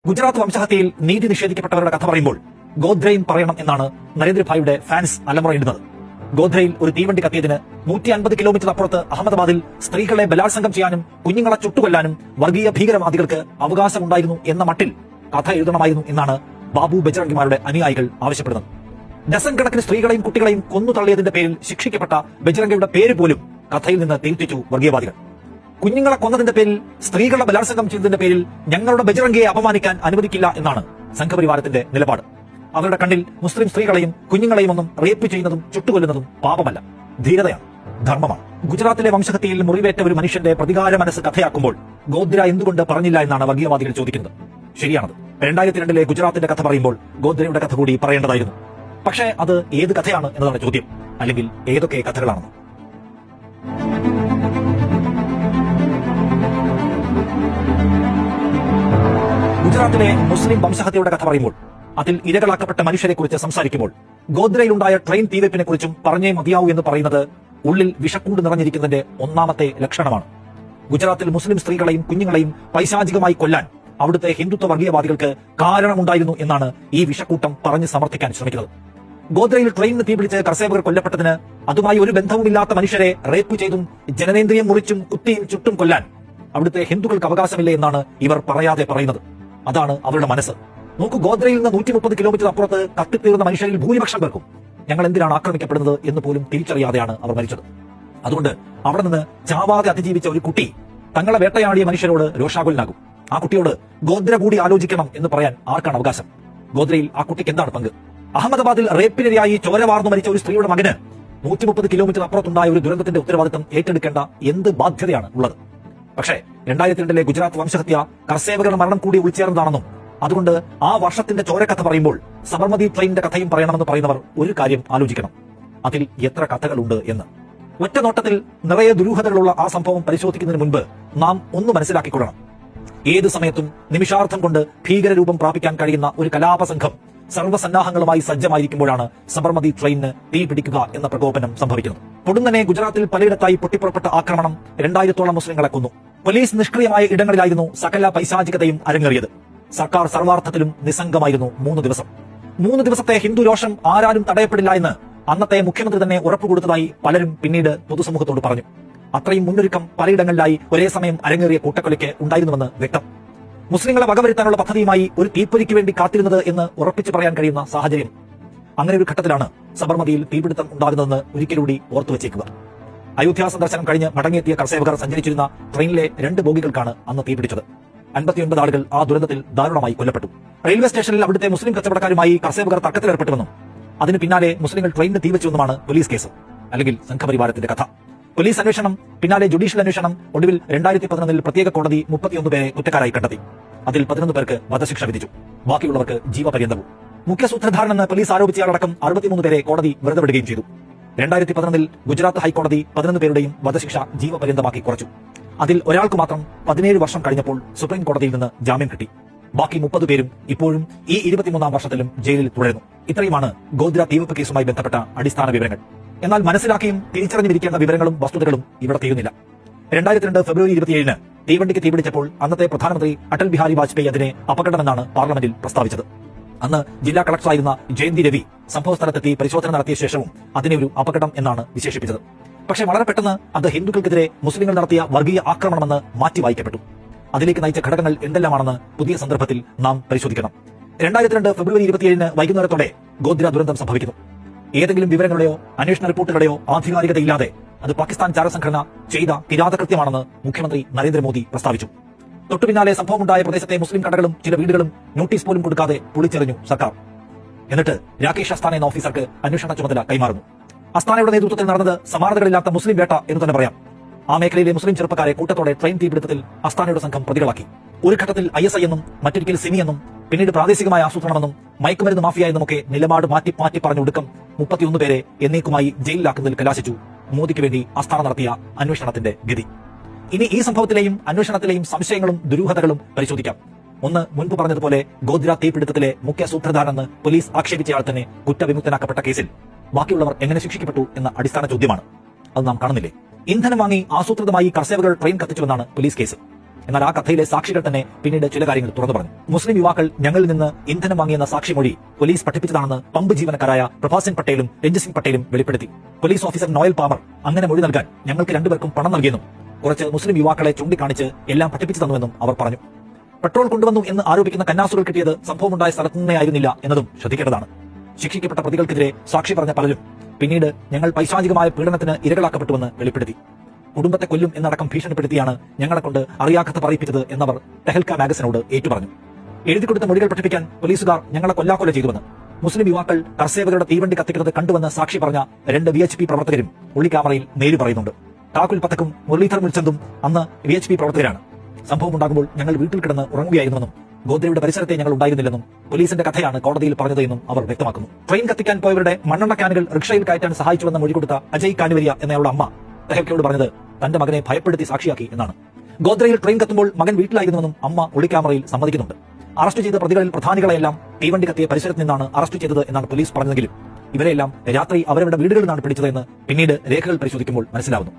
ഗുജറാത്ത് വംശഹത്യയിൽ നീതി നിഷേധിക്കപ്പെട്ടവരുടെ കഥ പറയുമ്പോൾ ഗോദ്രയും പറയണം എന്നാണ് നരേന്ദ്രഭായിയുടെ ഫാൻസ് അലമുറയിടുന്നത്. ഗോദ്രയിൽ ഒരു തീവണ്ടി കത്തിയതിന് 150 കിലോമീറ്റർ അപ്പുറത്ത് അഹമ്മദാബാദിൽ സ്ത്രീകളെ ബലാത്സംഗം ചെയ്യാനും കുഞ്ഞുങ്ങളെ ചുട്ടുകൊല്ലാനും വർഗീയ ഭീകരവാദികൾക്ക് അവകാശമുണ്ടായിരുന്നു എന്ന മട്ടിൽ കഥ എഴുതണമായിരുന്നു എന്നാണ് ബാബു ബജ്രംഗിമാരുടെ അനുയായികൾ ആവശ്യപ്പെടുന്നത്. ഡസൻ കണക്കിന് സ്ത്രീകളെയും കുട്ടികളെയും കൊന്നു തള്ളിയതിന്റെ പേരിൽ ശിക്ഷിക്കപ്പെട്ട ബജ്രംഗയുടെ പേര് പോലും കഥയിൽ നിന്ന് തിരുത്തിച്ചു വർഗീയവാദികൾ. കുഞ്ഞുങ്ങളെ കൊന്നതിന്റെ പേരിൽ, സ്ത്രീകളെ ബലാത്സംഗം ചെയ്തതിന്റെ പേരിൽ ഞങ്ങളുടെ ബജ്രംഗയെ അപമാനിക്കാൻ അനുവദിക്കില്ല എന്നാണ് സംഘപരിവാരത്തിന്റെ നിലപാട്. അവരുടെ കണ്ണിൽ മുസ്ലിം സ്ത്രീകളെയും കുഞ്ഞുങ്ങളെയും ഒന്നും റേപ്പ് ചെയ്യുന്നതും ചുട്ടുകൊല്ലുന്നതും പാപമല്ല, ധീരതയാണ്, ധർമ്മമാണ്. ഗുജറാത്തിലെ വംശഹത്യയിൽ മുറിവേറ്റ ഒരു മനുഷ്യന്റെ പ്രതികാര മനസ്സ് കഥയാക്കുമ്പോൾ ഗോദ്ര എന്തുകൊണ്ട് പറഞ്ഞില്ല എന്നാണ് വർഗീയവാദികൾ ചോദിക്കുന്നത്. ശരിയാണത്. 2002 ഗുജറാത്തിന്റെ കഥ പറയുമ്പോൾ ഗോദ്രയുടെ കഥ കൂടി പറയേണ്ടതായിരുന്നു. പക്ഷേ അത് ഏത് കഥയാണ് എന്നതാണ് ചോദ്യം, അല്ലെങ്കിൽ ഏതൊക്കെ കഥകളാണെന്ന്. ഗുജറാത്തിലെ മുസ്ലിം വംശഹത്യയുടെ കഥ പറയുമ്പോൾ, അതിൽ ഇരകളാക്കപ്പെട്ട മനുഷ്യരെ കുറിച്ച് സംസാരിക്കുമ്പോൾ ഗോദ്രയിലുണ്ടായ ട്രെയിൻ തീവെപ്പിനെ കുറിച്ചും പറഞ്ഞേ മതിയാവൂ എന്ന് പറയുന്നത് ഉള്ളിൽ വിഷക്കൂട് നിറഞ്ഞിരിക്കുന്നതിന്റെ ഒന്നാമത്തെ ലക്ഷണമാണ്. ഗുജറാത്തിൽ മുസ്ലിം സ്ത്രീകളെയും കുഞ്ഞുങ്ങളെയും പൈശാചികമായി കൊല്ലാൻ അവിടുത്തെ ഹിന്ദുത്വ വർഗീയവാദികൾക്ക് കാരണമുണ്ടായിരുന്നു എന്നാണ് ഈ വിഷക്കൂട്ടം പറഞ്ഞ് സമർത്ഥിക്കാൻ ശ്രമിക്കുന്നത്. ഗോദ്രയിൽ ട്രെയിനിന് തീപിടിച്ച് കർഷകർ കൊല്ലപ്പെട്ടതിന് അതുമായി ഒരു ബന്ധവുമില്ലാത്ത മനുഷ്യരെ റേപ്പ് ചെയ്തും ജനനേന്ദ്രിയം മുറിച്ചും കുത്തിയും ചുട്ടും കൊല്ലാൻ അവിടുത്തെ ഹിന്ദുക്കൾക്ക് അവകാശമില്ലേ എന്നാണ് ഇവർ പറയാതെ പറയുന്നത്. അതാണ് അവരുടെ മനസ്സ്. നോക്കൂ, ഗോദ്രയിൽ നിന്ന് 130 കിലോമീറ്റർ അപ്പുറത്ത് കത്തിത്തീർന്ന മനുഷ്യരിൽ ഭൂരിപക്ഷം പേർക്കും ഞങ്ങൾ എന്തിനാണ് ആക്രമിക്കപ്പെടുന്നത് എന്ന് പോലും തിരിച്ചറിയാതെയാണ് അവർ മരിച്ചത്. അതുകൊണ്ട് അവിടെ നിന്ന് ചാവാതെ അതിജീവിച്ച ഒരു കുട്ടി തങ്ങളെ വേട്ടയാടിയ മനുഷ്യരോട് രോഷാകുലനാകും. ആ കുട്ടിയോട് ഗോദ്ര കൂടി ആലോചിക്കണം എന്ന് പറയാൻ ആർക്കാണ് അവകാശം? ഗോദ്രയിൽ ആ കുട്ടിക്ക് എന്താണ് പങ്ക്? അഹമ്മദാബാദിൽ റേപ്പിനിരയായി ചോര വാർന്നു മരിച്ച ഒരു സ്ത്രീയുടെ മകന് 130 കിലോമീറ്റർ അപ്പുറത്തുണ്ടായ ഒരു ദുരന്തത്തിന്റെ ഉത്തരവാദിത്തം ഏറ്റെടുക്കേണ്ട എന്ത് ബാധ്യതയാണ് ഉള്ളത്? പക്ഷേ 2002 ഗുജറാത്ത് വംശഹത്യ കർഷകരുടെ മരണം കൂടി ഉൾച്ചേർന്നതാണെന്നും അതുകൊണ്ട് ആ വർഷത്തിന്റെ ചോരക്കഥ പറയുമ്പോൾ സബർമതി ട്രെയിനിന്റെ കഥയും പറയണമെന്ന് പറയുന്നവർ ഒരു കാര്യം ആലോചിക്കണം, അതിൽ എത്ര കഥകളുണ്ട് എന്ന്. ഒറ്റ നോട്ടത്തിൽ നിറയെ ദുരൂഹതകളുള്ള ആ സംഭവം പരിശോധിക്കുന്നതിന് മുൻപ് നാം ഒന്ന് മനസ്സിലാക്കിക്കൊള്ളണം. ഏത് സമയത്തും നിമിഷാർത്ഥം കൊണ്ട് ഭീകരരൂപം പ്രാപിക്കാൻ കഴിയുന്ന ഒരു കലാപ സംഘം സർവ്വസന്നാഹങ്ങളുമായി സജ്ജമായിരിക്കുമ്പോഴാണ് സബർമതി ട്രെയിനിന് തീ പിടിക്കുക എന്ന പ്രകോപനം സംഭവിക്കുന്നത്. പൊടുന്നനെ ഗുജറാത്തിൽ പലയിടത്തായി പൊട്ടിപ്പുറപ്പെട്ട ആക്രമണം 2000-ഓളം മുസ്ലിങ്ങളെ കൊന്നു. പോലീസ് നിഷ്ക്രിയമായ ഇടങ്ങളിലായിരുന്നു സകല പൈശാചികതയും അരങ്ങേറിയത്. സർക്കാർ സർവാർത്ഥത്തിലും നിസ്സംഗമായിരുന്നു 3 ദിവസം. 3 ദിവസത്തെ ഹിന്ദു രോഷം ആരാലും തടയപ്പെടില്ല എന്ന് അന്നത്തെ മുഖ്യമന്ത്രി തന്നെ ഉറപ്പുകൊടുത്തതായി പലരും പിന്നീട് പൊതുസമൂഹത്തോട് പറഞ്ഞു. അത്രയും മുന്നൊരുക്കം പലയിടങ്ങളിലായി ഒരേ സമയം അരങ്ങേറിയ കൂട്ടക്കൊലയ്ക്ക് ഉണ്ടായിരുന്നുവെന്ന് വ്യക്തം. മുസ്ലിങ്ങളെ വകവരുത്താനുള്ള പദ്ധതിയുമായി ഒരു തീപ്പൊരിക്ക് വേണ്ടി കാത്തിരുന്നത് എന്ന് ഉറപ്പിച്ചു പറയാൻ കഴിയുന്ന സാഹചര്യം. അങ്ങനെ ഒരു ഘട്ടത്തിലാണ് സബർമതിയിൽ തീപിടുത്തം ഉണ്ടാകുന്നതെന്ന് ഒരിക്കലൂടി ഓർത്തുവച്ചേക്കുക. അയോധ്യ സന്ദർശനം കഴിഞ്ഞ് മടങ്ങിയെത്തിയ കർഷകർ സഞ്ചരിച്ചിരുന്ന ട്രെയിനിലെ 2 ബോഗികൾക്കാണ് അന്ന് തീപിടിച്ചത്. 59 ആളുകൾ ആ ദുരന്തത്തിൽ ദാരുണമായി കൊല്ലപ്പെട്ടു. റെയിൽവേ സ്റ്റേഷനിൽ അവിടുത്തെ മുസ്ലിം കച്ചവടക്കാരുമായി കർഷകർ തർക്കത്തിലേർപ്പെട്ടുവെന്നും അതിന് പിന്നാലെ മുസ്ലിങ്ങൾ ട്രെയിനിന് തീവെച്ചുവെന്നുമാണ് പോലീസ് കേസ്, അല്ലെങ്കിൽ സംഘപരിവാരത്തിന്റെ കഥ. പോലീസ് അന്വേഷണം, പിന്നാലെ ജുഡീഷ്യൽ അന്വേഷണം, ഒടുവിൽ 2011 പ്രത്യേക കോടതി 31 പേരെ കുറ്റക്കാരായി കണ്ടെത്തി. അതിൽ 11 പേർക്ക് വധശിക്ഷ വിധിച്ചു, ബാക്കിയുള്ളവർക്ക് ജീവപര്യന്തവും. മുഖ്യ സൂത്രധാരനെന്ന് പോലീസ് ആരോപിച്ചയാളടക്കം 63 പേരെ കോടതി വെറുതെ വിടുകയും ചെയ്തു. 2011 ഗുജറാത്ത് ഹൈക്കോടതി 11 പേരുടെയും വധശിക്ഷ ജീവപര്യന്തമാക്കി കുറച്ചു. അതിൽ ഒരാൾക്ക് മാത്രം 17 വർഷം കഴിഞ്ഞപ്പോൾ സുപ്രീം കോടതിയിൽ നിന്ന് ജാമ്യം കിട്ടി. ബാക്കി 30 പേരും ഇപ്പോഴും ഈ 23-ാം വർഷത്തിലും ജയിലിൽ തുടരുന്നു. ഇത്രയുമാണ് ഗോദ്ര തീവെപ്പ് കേസുമായി ബന്ധപ്പെട്ട അടിസ്ഥാന വിവരങ്ങൾ. എന്നാൽ മനസ്സിലാക്കിയും തിരിച്ചറിഞ്ഞിരിക്കേണ്ട വിവരങ്ങളും വസ്തുതകളും ഇവിടെ തീരുന്നില്ല. 2002 ഫെബ്രുവരി 27-ന് തീവണ്ടിക്ക് തീപിടിച്ചപ്പോൾ അന്നത്തെ പ്രധാനമന്ത്രി അടൽ ബിഹാരി വാജ്പേയി അതിനെ അപകടമെന്നാണ് പാർലമെന്റിൽ പ്രസ്താവിച്ചത്. അന്ന് ജില്ലാ കളക്ടറായിരുന്ന ജയന്തി രവി സംഭവ സ്ഥലത്തെത്തി പരിശോധന നടത്തിയ ശേഷവും അതിനെ ഒരു അപകടം എന്നാണ് വിശേഷിപ്പിച്ചത്. പക്ഷേ വളരെ പെട്ടെന്ന് അത് ഹിന്ദുക്കൾക്കെതിരെ മുസ്ലിങ്ങൾ നടത്തിയ വർഗീയ ആക്രമണമെന്ന് മാറ്റി വായിക്കപ്പെട്ടു. അതിലേക്ക് നയിച്ച ഘടകങ്ങൾ എന്തെല്ലാമാണെന്ന് പുതിയ സന്ദർഭത്തിൽ നാം പരിശോധിക്കണം. 2002 ഫെബ്രുവരി 27-ന് വൈകുന്നേരത്തോടെ ഗോദ്ര ദുരന്തം സംഭവിക്കുന്നു. ഏതെങ്കിലും വിവരങ്ങളുടെയോ അന്വേഷണ റിപ്പോർട്ടുകളുടെയോ ആധികാരികതയില്ലാതെ അത് പാകിസ്ഥാൻ ചാരസംഘടന ചെയ്ത കിരാതകൃത്യമാണെന്ന് മുഖ്യമന്ത്രി നരേന്ദ്രമോദി പ്രസ്താവിച്ചു. തൊട്ടുപിന്നാലെ സംഭവമുണ്ടായ പ്രദേശത്തെ മുസ്ലിം കടകളും ചില വീടുകളും നോട്ടീസ് പോലും കൊടുക്കാതെ പൊളിച്ചെറിഞ്ഞു സർക്കാർ. എന്നിട്ട് രാകേഷ് അസ്താന എന്ന ഓഫീസർക്ക് അന്വേഷണ ചുമതല കൈമാറുന്നു. അസ്താനയുടെ നേതൃത്വത്തിൽ നടന്നത് സമാനതകളില്ലാത്ത മുസ്ലിം വേട്ട എന്ന് തന്നെ പറയാം. ആ മേഖലയിലെ മുസ്ലിം ചെറുപ്പക്കാരെ കൂട്ടത്തോടെ ട്രെയിൻ തീപിടുത്തത്തിൽ അസ്താനയുടെ സംഘം പ്രതികളാക്കി. ഒരു ഘട്ടത്തിൽ ISI എന്നും മറ്റൊരിക്കൽ സിമി എന്നും പിന്നീട് പ്രാദേശികമായ ആസൂത്രണമെന്നും മയക്കുമരുന്ന് മാഫിയ എന്നുമൊക്കെ നിലപാട് മാറ്റി പറഞ്ഞ ഒടുക്കം 31 പേരെ എന്നേക്കുമായി ജയിലിലാക്കുന്നതിൽ കലാശിച്ചു മോദിക്ക് വേണ്ടി അസ്താന നടത്തിയ അന്വേഷണത്തിന്റെ ഗതി. ഇനി ഈ സംഭവത്തിലെയും അന്വേഷണത്തിലെയും സംശയങ്ങളും ദുരൂഹതകളും പരിശോധിക്കാം. ഒന്ന്, മുൻപ് പറഞ്ഞതുപോലെ ഗോദ്ര തീപിടുത്തത്തിലെ മുഖ്യ സൂത്രധാരനെന്ന് പോലീസ് ആക്ഷേപിച്ചയാൾ തന്നെ കുറ്റവിമുക്തനാക്കപ്പെട്ട കേസിൽ ബാക്കിയുള്ളവർ എങ്ങനെ ശിക്ഷിക്കപ്പെട്ടു എന്ന അടിസ്ഥാന ചോദ്യമാണ്. അത് നാം കാണുന്നില്ലേ? ഇന്ധനം വാങ്ങി ആസൂത്രിതമായി കർഷകർ ട്രെയിൻ കത്തിച്ചുവെന്നാണ് പോലീസ് കേസ്. എന്നാൽ ആ കഥയിലെ സാക്ഷികൾ തന്നെ പിന്നീട് ചില കാര്യങ്ങൾ തുറന്നു പറഞ്ഞു. മുസ്ലിം യുവാക്കൾ ഞങ്ങളിൽ നിന്ന് ഇന്ധനം വാങ്ങിയെന്ന സാക്ഷിമൊഴി പോലീസ് പഠിപ്പിച്ചതാണെന്ന് പമ്പ് ജീവനക്കാരായ പ്രഭാസിൻ പട്ടേലും രഞ്ജിത് സിംഗ് പട്ടേലും വെളിപ്പെടുത്തി. പോലീസ് ഓഫീസർ നോയൽ പാമർ അങ്ങനെ മൊഴി നൽകാൻ ഞങ്ങൾക്ക് രണ്ടുപേർക്കും പണം നൽകിയെന്നും കുറച്ച് മുസ്ലിം യുവാക്കളെ ചൂണ്ടിക്കാണിച്ച് എല്ലാം പഠിപ്പിച്ചു തന്നുവെന്നും അവർ പറഞ്ഞു. പെട്രോൾ കൊണ്ടുവന്നു എന്ന് ആരോപിക്കുന്ന കന്നാസുകൾ കിട്ടിയത് സംഭവമുണ്ടായ സ്ഥലത്തു നിന്നേ ആയിരുന്നില്ല എന്നതും ശ്രദ്ധിക്കേണ്ടതാണ്. ശിക്ഷിക്കപ്പെട്ട പ്രതികൾക്കെതിരെ സാക്ഷി പറഞ്ഞ പലരും പിന്നീട് ഞങ്ങൾ പൈശാചികമായ പീഡനത്തിന് ഇരകളാക്കപ്പെട്ടുവെന്ന് വെളിപ്പെടുത്തി. കുടുംബത്തെ കൊല്ലും എന്നടക്കം ഭീഷണിപ്പെടുത്തിയാണ് ഞങ്ങളെ കൊണ്ട് അറിയാക്കഥ പറയിപ്പിച്ചത് എന്നവർ ടെഹൽക്ക മാഗസിനോട് ഏറ്റുപറഞ്ഞു. എഴുതിക്കൊടുത്ത മൊഴികൾ പഠിപ്പിക്കാൻ പോലീസുകാർ ഞങ്ങളെ കൊല്ലാക്കൊല ചെയ്തുവെന്ന് മുസ്ലിം യുവാക്കൾ കർഷകരുടെ തീവണ്ടി കത്തിക്കുന്നത് കണ്ടുവെന്ന് സാക്ഷി പറഞ്ഞ 2 VHP പ്രവർത്തകരും ഒളിക്യാമറയിൽ നേര് പറയുന്നുണ്ട്. ടാക്കുൽ പത്തക്കും മുരളീധർ മുൽച്ചന്തും അന്ന് VHP പ്രവർത്തകരാണ്. സംഭവമുണ്ടാകുമ്പോൾ ഞങ്ങൾ വീട്ടിൽ കിടന്ന് ഉറങ്ങുകയായിരുന്നുവെന്നും ഗോദ്രയുടെ പരിസരത്തെ ഞങ്ങൾ ഉണ്ടായിരുന്നില്ലെന്നും പോലീസിന്റെ കഥയാണ് കോടതിയിൽ പറഞ്ഞത് എന്നും അവർ വ്യക്തമാക്കുന്നു. ട്രെയിൻ കത്തിക്കാൻ പോയവരുടെ മണ്ണെണ്ണ ക്യാനുകൾ റിക്ഷയിൽ കയറ്റാൻ സഹായിച്ചുവെന്ന് മൊഴി കൊടുത്ത അജയ് കാനുവരിയ എന്നയാളുടെ അമ്മ തെഹൽക്കയോട് പറഞ്ഞത് തന്റെ മകനെ ഭയപ്പെടുത്തി സാക്ഷിയാക്കി എന്നാണ്. ഗോദ്രയിൽ ട്രെയിൻ കത്തുമ്പോൾ മകൻ വീട്ടിലായിരുന്നുവെന്നും അമ്മ ഒളിക്യാമറയിൽ സമ്മതിക്കുന്നുണ്ട്. അറസ്റ്റ് ചെയ്ത പ്രതികളിൽ പ്രധാനികളെല്ലാം തീവണ്ടി കത്തിയ പരിസരത്ത് നിന്നാണ് അറസ്റ്റ് ചെയ്തത് എന്നാണ് പോലീസ് പറഞ്ഞതെങ്കിലും ഇവരെല്ലാം രാത്രി അവരവരുടെ വീടുകളിൽ നിന്നാണ് പിടിച്ചതെന്ന് പിന്നീട് രേഖകൾ പരിശോധിക്കുമ്പോൾ മനസ്സിലാവുന്നു.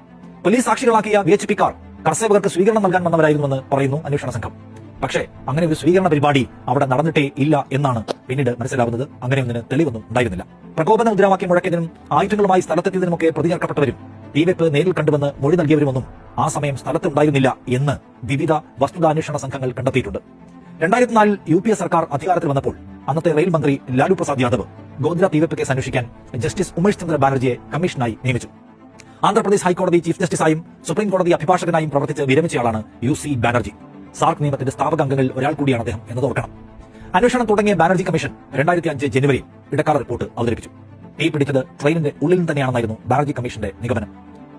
പോലീസ് സാക്ഷികളാക്കിയ VHP കാർ കർഷകർക്ക് സ്വീകരണം നൽകാൻ വന്നവരായിരുന്നുവെന്ന് പറയുന്നു അന്വേഷണ സംഘം. പക്ഷേ അങ്ങനെ ഒരു സ്വീകരണ പരിപാടി അവിടെ നടന്നിട്ടേ ഇല്ല എന്നാണ് പിന്നീട് മനസ്സിലാവുന്നത്. അങ്ങനെയൊന്നിന് തെളിവൊന്നും ഉണ്ടായിരുന്നില്ല. പ്രകോപന മുദ്രാവാക്യം മുഴക്കിയതിനും ആയുധങ്ങളുമായി സ്ഥലത്തെത്തിയതിനുമൊക്കെ പ്രതി ചേർക്കപ്പെട്ടവരും തീവെപ്പ് നേരിൽ കണ്ടുവെന്ന് മൊഴി നൽകിയവരുമൊന്നും ആ സമയം സ്ഥലത്തുണ്ടായിരുന്നില്ല എന്ന് വിവിധ വസ്തുതാന്വേഷണ സംഘങ്ങൾ കണ്ടെത്തിയിട്ടുണ്ട്. 2004 UPA സർക്കാർ അധികാരത്തിൽ വന്നപ്പോൾ അന്നത്തെ റെയിൽ മന്ത്രി ലാലു പ്രസാദ് യാദവ് ഗോദ്ര തീവെപ്പ് കേസ് അന്വേഷിക്കാൻ ജസ്റ്റിസ് ഉമേഷ് ചന്ദ്ര ബാനർജിയെ കമ്മീഷനായി നിയമിച്ചു. ആന്ധ്രാപ്രദേശ് ഹൈക്കോടതി ചീഫ് ജസ്റ്റിസായും സുപ്രീം കോടതി അഭിഭാഷകനായും പ്രവർത്തിച്ച് വിരമിച്ചയാളാണ് UC ബാനർജി. സാർക്ക് നിയമത്തിന്റെ സ്ഥാപക അംഗങ്ങളിൽ ഒരാൾ കൂടിയാണ് അദ്ദേഹം എന്നത് ഓർക്കണം. അന്വേഷണം തുടങ്ങിയ ബാനർജി കമ്മീഷൻ 2005 ജനുവരിയിൽ ഇടക്കാല റിപ്പോർട്ട് അവതരിപ്പിച്ചു. തീ പിടിച്ചത് ട്രെയിനിന്റെ ഉള്ളിൽ നിന്ന് തന്നെയാണെന്നായിരുന്നു ബാനർജി കമ്മീഷന്റെ നിഗമനം.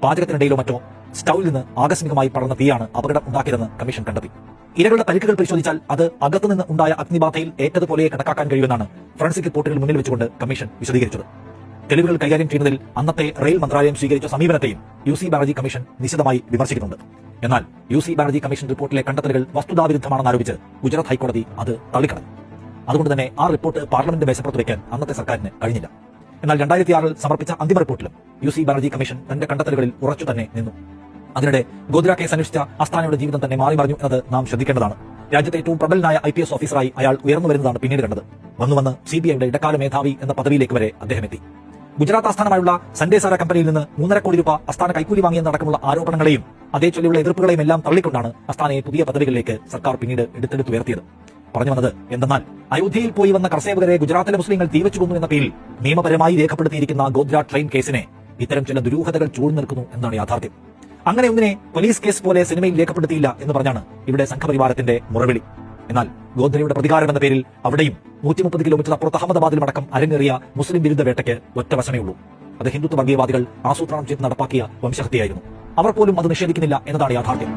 പാചകത്തിനിടയിലോ മറ്റോ സ്റ്റൌവിൽ നിന്ന് ആകസ്മികമായി പടർന്ന തീയാണ് അപകടം ഉണ്ടാക്കിയതെന്ന് കമ്മീഷൻ കണ്ടെത്തി. ഇരകളുടെ പരിക്കുകൾ പരിശോധിച്ചാൽ അത് അകത്തുനിന്ന് ഉണ്ടായ അഗ്നിബാധയിൽ ഏറ്റതുപോലെ കണക്കാക്കാൻ കഴിയുമെന്നാണ് ഫോറൻസിക് റിപ്പോർട്ടുകൾ മുന്നിൽ വെച്ചുകൊണ്ട് കമ്മീഷൻ വിശദീകരിച്ചത്. തെളിവുകൾ കൈകാര്യം ചെയ്യുന്നതിൽ അന്നത്തെ റെയിൽ മന്ത്രാലയം സ്വീകരിച്ച സമീപനത്തെയും UC ബാനർജി കമ്മീഷൻ നിശിതമായി വിമർശിക്കുന്നുണ്ട്. എന്നാൽ UC ബാനർജി കമ്മീഷൻ റിപ്പോർട്ടിലെ കണ്ടെത്തലുകൾ വസ്തുതാവിരുദ്ധമാണെന്നാരോപിച്ച് ഗുജറാത്ത് ഹൈക്കോടതി അത് തള്ളിക്കളഞ്ഞു. അതുകൊണ്ട് തന്നെ ആ റിപ്പോർട്ട് പാർലമെന്റ് മേശപ്പുറത്ത് വയ്ക്കാൻ അന്നത്തെ സർക്കാരിന് കഴിഞ്ഞില്ല. എന്നാൽ 2006 സമർപ്പിച്ച അന്തിമ റിപ്പോർട്ടിലും UC ബാനർജി കമ്മീഷൻ തന്റെ കണ്ടെത്തലുകളിൽ ഉറച്ചു തന്നെ നിന്നു. അതിനിടെ ഗോദ്ര കേസ് അന്വേഷിച്ച അസ്താനയുടെ ജീവിതം തന്നെ മാറി മറിഞ്ഞു എന്നത് നാം ശ്രദ്ധിക്കേണ്ടതാണ്. രാജ്യത്തെ ഏറ്റവും പ്രബലനായ IPS ഓഫീസറായി അയാൾ ഉയർന്നു വരുന്നതാണ് പിന്നീട് കണ്ടത്. വന്ന് CBIയുടെ ഇടക്കാല മേധാവി എന്ന പദവിയിലേക്ക് വരെ അദ്ദേഹം എത്തി. ഗുജറാത്ത് ആസ്ഥാനമായുള്ള സൻഡേസാര കമ്പനിയിൽ നിന്ന് 3.5 കോടി രൂപ അസ്താന കൈക്കൂലി വാങ്ങിയെന്നടക്കമുള്ള ആരോപണങ്ങളെയും അതേ ചൊല്ലിയുള്ള എതിർപ്പുകളെയും എല്ലാം തള്ളിക്കൊണ്ടാണ് അസ്താനയെ പുതിയ പദവികളിലേക്ക് സർക്കാർ പിന്നീട് എടുത്തെടുത്തുയർത്തിയത്. പറഞ്ഞു വന്നത് എന്തെന്നാൽ അയോധ്യയിൽ പോയി വന്ന കർഷകരെ ഗുജറാത്തിലെ മുസ്ലിങ്ങൾ തീവച്ചു കൊന്നു എന്ന പേരിൽ നിയമപരമായി രേഖപ്പെടുത്തിയിരിക്കുന്ന ഗോദ്ര ട്രെയിൻ കേസിനെ ഇത്തരം ചില ദുരൂഹതകൾ ചൂഴ്ന്നു നിൽക്കുന്നു എന്നാണ് യാഥാർത്ഥ്യം. അങ്ങനെ ഒന്നിനെ പോലീസ് കേസ് പോലെ സിനിമയിൽ രേഖപ്പെടുത്തിയില്ല എന്ന് പറഞ്ഞാണ് ഇവിടെ സംഘപരിവാരത്തിന്റെ മുറവിളി. എന്നാൽ ഗോദ്രയുടെ പ്രതികാരം എന്ന പേരിൽ അവിടെയും 130 കിലോമീറ്റർ അപ്പുറത്ത് അഹമ്മദാബാദിലുമടക്കം അരങ്ങേറിയ മുസ്ലിം വിരുദ്ധ വേട്ടയ്ക്ക് ഒറ്റ വശമേ ഉള്ളൂ. അത് ഹിന്ദുത്വ വർഗീയവാദികൾ ആസൂത്രണം ചെയ്ത് നടപ്പാക്കിയ വംശഹത്യയായിരുന്നു. അവർ പോലും അത് നിഷേധിക്കുന്നില്ല എന്നതാണ് യാഥാർത്ഥ്യം.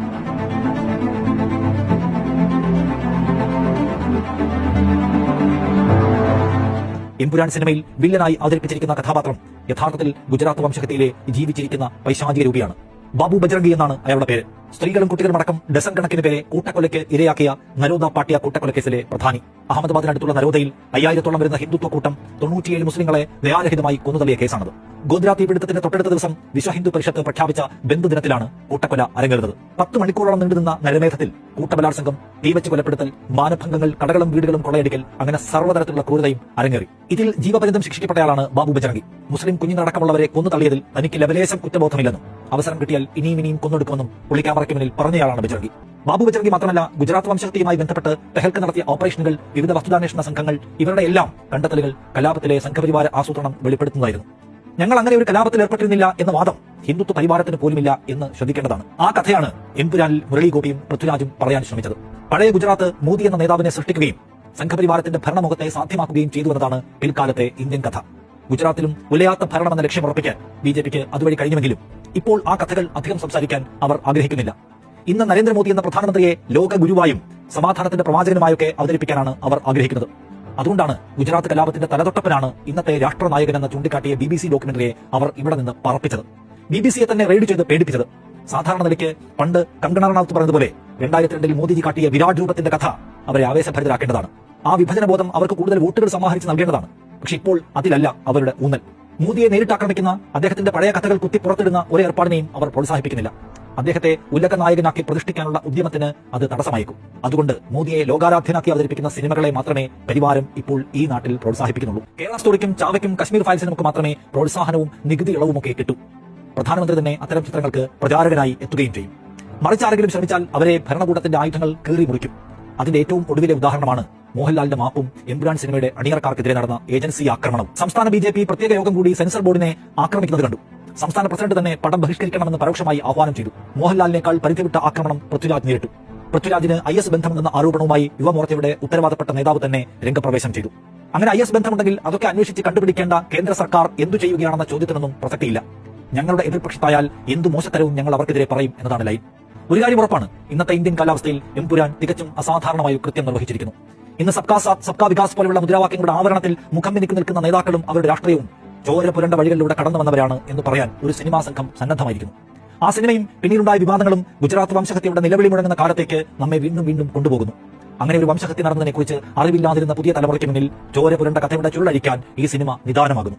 എമ്പുരാൻ സിനിമയിൽ വില്ലനായി അവതരിപ്പിച്ചിരിക്കുന്ന കഥാപാത്രം യഥാർത്ഥത്തിൽ ഗുജറാത്ത് വംശഹത്യയിലെ ജീവിച്ചിരിക്കുന്ന പൈശാചിക രൂപിയാണ്. ബാബു ബജ്രംഗി എന്നാണ് അയാളുടെ പേര്. സ്ത്രീകളും കുട്ടികളും അടക്കം ഡസൻ കണക്കിന് പേരെ കൂട്ടക്കൊലയ്ക്ക് ഇരയാക്കിയ നരോദ പാട്ടിയ കൂട്ടക്കൊലക്കേസിലെ പ്രധാനി. അഹമ്മദാബാദിനടുത്തുള്ള നരോദയിൽ 5000-ഓളം വരുന്ന ഹിന്ദുത്വ കൂട്ടം 97 മുസ്ലിങ്ങളെ ദയാരഹിതമായി കൊന്നുതള്ളിയ കേസാണത്. ഗോദ്ര തീപിടുത്തത്തിന്റെ തൊട്ടടുത്ത ദിവസം വിശ്വ ഹിന്ദു പരിഷത്ത് പ്രഖ്യാപിച്ച ബന്ധുദിനത്തിലാണ് കൂട്ടക്കൊല അരങ്ങേറുന്നത്. 10 മണിക്കൂറോളം നീണ്ടുനിന്ന നരമേധത്തിൽ കൂട്ടബലാത്സംഗം, തീവച്ച് കൊലപ്പെടുത്തൽ, മാനഭംഗങ്ങൾ, കടകളും വീടുകളും കൊള്ളയടിക്കൽ, അങ്ങനെ സർവ്വതരത്തിലുള്ള ക്രൂരതയും അരങ്ങേറി. ഇതിൽ ജീവപര്യന്തം ശിക്ഷിക്കപ്പെട്ടയാളാണ് ബാബു ബജ്രംഗി. മുസ്ലിം കുഞ്ഞിനടക്കമുള്ളവരെ കൊന്നു തള്ളിയതിൽ തനിക്ക് ലവലേശം കുറ്റബോധമില്ലെന്നും അവസരം കിട്ടിയാൽ ഇനിയും കൊന്നെടുക്കുമെന്നും പുള്ളിക്യാമറയ്ക്ക് മുന്നിൽ പറഞ്ഞയാളാണ് ബജ്രംഗി. ബാബു ബജ്രംഗി മാത്രമല്ല, ഗുജറാത്ത് വംശഹത്യയുമായി ബന്ധപ്പെട്ട് തെഹൽക്ക നടത്തിയ ഓപ്പറേഷനുകൾ, വിവിധ വസ്തുതാന്വേഷണ സംഘങ്ങൾ, ഇവരുടെ എല്ലാം കണ്ടെത്തലുകൾ കലാപത്തിലെ സംഘപരിവാര ആസൂത്രണം വെളിപ്പെടുത്തുന്നതായിരുന്നു. ഞങ്ങൾ അങ്ങനെ ഒരു കലാപത്തിൽ ഏർപ്പെട്ടിരുന്നില്ല എന്ന വാദം ഹിന്ദുത്വ പരിവാരത്തിന് പോലുമില്ല എന്ന് ശ്രദ്ധിക്കേണ്ടതാണ്. ആ കഥയാണ് എമ്പുരാനിൽ മുരളീഗോപിയും പൃഥ്വിരാജും പറയാൻ ശ്രമിച്ചത്. പഴയ ഗുജറാത്ത് മോദി എന്ന നേതാവിനെ സൃഷ്ടിക്കുകയും സംഘപരിവാരത്തിന്റെ ഭരണമുഖത്തെ സാധ്യമാക്കുകയും ചെയ്തുവെന്നതാണ് പിൽക്കാലത്തെ ഇന്ത്യൻ കഥ. ഗുജറാത്തിലും ഉലയാത്ത ഭരണമെന്ന ലക്ഷ്യം ഉറപ്പിക്കാൻ BJPക്ക് അതുവഴി കഴിഞ്ഞുവെങ്കിലും ഇപ്പോൾ ആ കഥകൾ അധികം സംസാരിക്കാൻ അവർ ആഗ്രഹിക്കുന്നില്ല. ഇന്ന് നരേന്ദ്രമോദി എന്ന പ്രധാനമന്ത്രിയെ ലോക ഗുരുവായും സമാധാനത്തിന്റെ പ്രവാചകനുമായൊക്കെ അവതരിപ്പിക്കാനാണ് അവർ ആഗ്രഹിക്കുന്നത്. അതുകൊണ്ടാണ് ഗുജറാത്ത് കലാപത്തിന്റെ തലതൊട്ടപ്പനാണ് ഇന്നത്തെ രാഷ്ട്രനായകനെന്ന് ചൂണ്ടിക്കാട്ടിയ BBC ഡോക്യുമെന്ററിയെ അവർ ഇവിടെ നിന്ന് പറപ്പിച്ചത്. BBCയെ തന്നെ റെയ്ഡ് ചെയ്ത് പേടിപ്പിച്ചത്. സാധാരണ നിലയ്ക്ക് പണ്ട് കങ്കണ റണൌത്ത് പറഞ്ഞതുപോലെ 2002 മോദിജി കാട്ടിയ വിരാട് രൂപത്തിന്റെ കഥ അവരെ ആവേശഭരിതരാക്കേണ്ടതാണ്. ആ വിഭജന ബോധം അവർക്ക് കൂടുതൽ വോട്ടുകൾ സമാഹരിച്ച് നൽകേണ്ടതാണ്. പക്ഷെ ഇപ്പോൾ അതിലല്ല അവരുടെ ഊന്നൽ. മോദിയെ നേരിട്ട് ആക്രമിക്കുന്ന, അദ്ദേഹത്തിന്റെ പഴയ കഥകൾ കുത്തി പുറത്തിടുന്ന ഒരു ഏർപ്പാടിനെയും അവർ പ്രോത്സാഹിപ്പിക്കുന്നില്ല. അദ്ദേഹത്തെ ഉലക നായകനാക്കി പ്രതിഷ്ഠിക്കാനുള്ള ഉദ്യമത്തിന് അത് തടസ്സമായേക്കും. അതുകൊണ്ട് മോദിയെ ലോകാരാധ്യനാക്കി അവതരിപ്പിക്കുന്ന സിനിമകളെ മാത്രമേ പരിവാരം ഇപ്പോൾ ഈ നാട്ടിൽ പ്രോത്സാഹിപ്പിക്കുന്നുള്ളൂ. കേരള സ്റ്റോറിക്കും ചാവയ്ക്കും കശ്മീർ ഫയൽസിനും മാത്രമേ പ്രോത്സാഹനവും നികുതി ഇളവുമൊക്കെ കിട്ടൂ. പ്രധാനമന്ത്രി തന്നെ അത്തരം ചിത്രങ്ങൾക്ക് പ്രചാരകനായി എത്തുകയും ചെയ്യും. മറിച്ചാരെങ്കിലും ശ്രമിച്ചാൽ അവരെ ഭരണകൂടത്തിന്റെ ആയുധങ്ങൾ കീറി മുറിക്കും. അതിന്റെ ഏറ്റവും ഒടുവിലെ ഉദാഹരണമാണ് മോഹൻലാലിന്റെ മാപ്പും എമ്പുരാൻ സിനിമയുടെ അണിയറക്കാർക്കെതിരെ നടന്ന ഏജൻസി ആക്രമണം. സംസ്ഥാന ബിജെപി പ്രത്യേക യോഗം കൂടി സെൻസർ ബോർഡിനെ ആക്രമിക്കുന്നത് കണ്ടു. സംസ്ഥാന പ്രസിഡന്റ് തന്നെ പടം ബഹിഷ്കരിക്കണമെന്ന് പരോക്ഷമായി ആഹ്വാനം ചെയ്തു. മോഹൻലാലിനേക്കാൾ പരിധിവിട്ട ആക്രമണം പൃഥ്വിരാജ് നേരിട്ടു. പൃഥ്വിരാജിന് IS ബന്ധമുണ്ടെന്ന ആരോപണവുമായി യുവമോർച്ചയുടെ ഉത്തരവാദപ്പെട്ട നേതാവ് തന്നെ രംഗപ്രവേശം ചെയ്തു. അങ്ങനെ IS ബന്ധമുണ്ടെങ്കിൽ അതൊക്കെ അന്വേഷിച്ച് കണ്ടുപിടിക്കേണ്ട കേന്ദ്ര സർക്കാർ എന്തു ചെയ്യുകയാണെന്ന ചോദ്യത്തിനൊന്നും പ്രസക്തിയില്ല. ഞങ്ങളുടെ എതിർപക്ഷത്തായാൽ എന്തു മോശത്തരവും ഞങ്ങൾ അവർക്കെതിരെ പറയും എന്നതാണ് ലൈൻ. ഒരു കാര്യം ഉറപ്പാണ്, ഇന്നത്തെ ഇന്ത്യൻ കാലാവസ്ഥയിൽ എമ്പുരാൻ തികച്ചും അസാധാരണമായി കൃത്യം നിർവഹിച്ചിരിക്കുന്നു. ഇന്ന് സബ്കാ സാത്ത് സബ്കാ വികാസ് പോലെയുള്ള മുദ്രാവാക്യങ്ങളുടെ ആവരണത്തിൽ മുഖം മിനുക്കി നിൽക്കുന്ന നേതാക്കളും അവരുടെ രാഷ്ട്രീയവും ചോര പുരണ്ട വഴികളിലൂടെ കടന്നു വന്നവരാണ് എന്ന് പറയാൻ ഒരു സിനിമാ സംഘം സന്നദ്ധമായിരിക്കുന്നു. ആ സിനിമയും പിന്നീടുണ്ടായ വിവാദങ്ങളും ഗുജറാത്ത് വംശഹത്യയുടെ നിലവിളി മുഴങ്ങുന്ന കാലത്തേക്ക് നമ്മെ വീണ്ടും വീണ്ടും കൊണ്ടുപോകുന്നു. അങ്ങനെ ഒരു വംശഹത്യ നടന്നതിനെക്കുറിച്ച് അറിവില്ലാതിരുന്ന പുതിയ തലമുറയ്ക്ക് മുന്നിൽ ചോര പുരണ്ട കഥയുടെ ചുരുളഴിക്കാൻ ഈ സിനിമ നിദാനമാകുന്നു.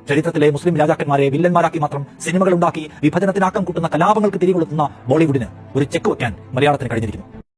ചരിത്രത്തിലെ മുസ്ലിം രാജാക്കന്മാരെ വില്ലന്മാരാക്കി മാത്രം സിനിമകൾ ഉണ്ടാക്കി വിഭജനത്തിനാക്കം കൂട്ടുന്ന കലാപങ്ങൾക്ക് തിരികൊളുത്തുന്ന ബോളിവുഡിന് ഒരു ചെക്ക് വയ്ക്കാൻ മലയാളത്തിന് കഴിഞ്ഞിരിക്കുന്നു.